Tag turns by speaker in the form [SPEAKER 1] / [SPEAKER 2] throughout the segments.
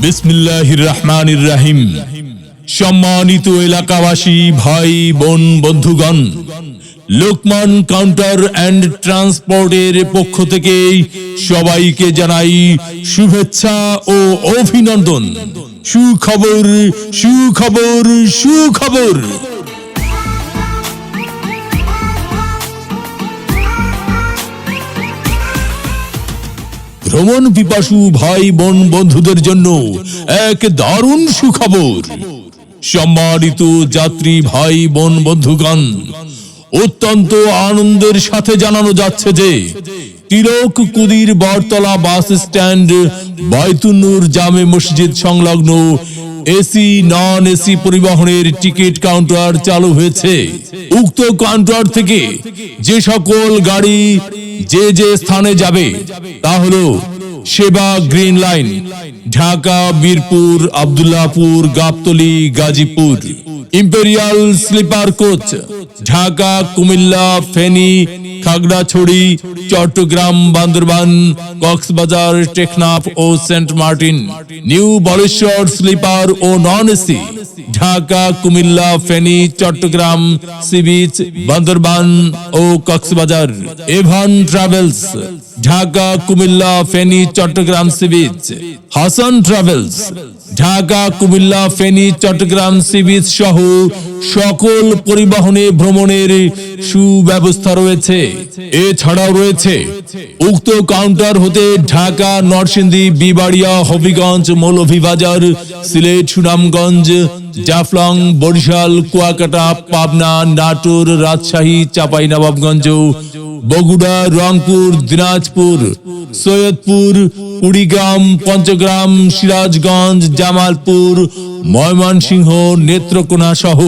[SPEAKER 1] বিসমিল্লাহির রহমানির রহিম। সম্মানিত এলাকাবাসী, ভাই বোন, বন্ধুগণ, লোকমান কাউন্টার অ্যান্ড ট্রান্সপোর্টের পক্ষ থেকে সবাইকে জানাই শুভেচ্ছা ও অভিনন্দন। সুখবর, সুখবর, সুখবর। ভ্রমণ পিপাসু ভাই বোন বন্ধুদের জন্য এক দারুণ সুখবর। সম্মানিত যাত্রী ভাই বোন বন্ধুগণ, অত্যন্ত আনন্দের সাথে জানানো যাচ্ছে যে তিলক কুদির বটতলা বাস স্ট্যান্ড, বায়তুন্নুর জামে মসজিদ সংলগ্ন এসি নন এসি পরিবহনের টিকিট কাউন্টার চালু হয়েছে। উক্ত কাউন্টার থেকে যে সকল গাড়ি যে স্থানে যাবে তা হলো সেবা green line, Dhaka, Birpur, Abdullahpur, Gabtoli, Gazipur. Imperial sleeper coach Dhaka, Comilla, Feni, Khagrachari, Chittagong, Bandarban, Cox's Bazar, Teknaf ও Saint Martin. New Baleshwar sleeper ও non AC Dhaka, Comilla, Feni, Chittagong, sea beach, Bandarban ও Cox's Bazar. Evan travels Dhaka, Comilla, Feni, Chittagong, sea beach. Hasan travels Dhaka, Comilla, Feni, Chittagong, sea beach সহ সকল পরিবহনে ভ্রমণের সুব্যবস্থা রয়েছে। এছাড়াও রয়েছে উক্ত কাউন্টার হতে ঢাকা, নরসিংদী, বিবাড়িয়া, হবিগঞ্জ, মৌলভীবাজার, সিলেট, সুনামগঞ্জ, জাফলং, বরিশাল, কুয়াকাটা, পাবনা, নাটোর, রাজশাহী, চাঁপাইনবাবগঞ্জ, বগুড়া, রংপুর, দিনাজপুর, সৈয়দপুর, কুড়িগ্রাম, পঞ্চগ্রাম, সিরাজগঞ্জ, জামালপুর, ময়মনসিংহ, নেত্রকোনা সহ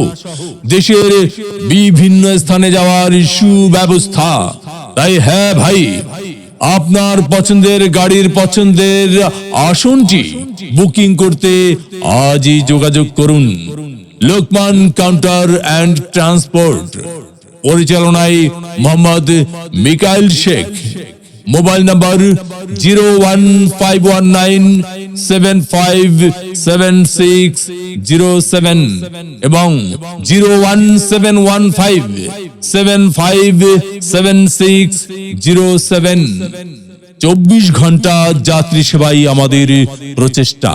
[SPEAKER 1] দেশের বিভিন্ন স্থানে যাওয়ার সুব্যবস্থা। তাই হ্যাঁ ভাই, আপনার পছন্দের গাড়ির পছন্দের আসনটি বুকিং করতে আজই যোগাযোগ করুন। লোকমান কাউন্টার অ্যান্ড ট্রান্সপোর্ট, পরিচালনায় মোহাম্মদ মিকাইল শেখ। মোবাইল নাম্বার 01519757607 এবং 01715757607। 24 ঘন্টা যাত্রী সেবাই আমাদের প্রচেষ্টা।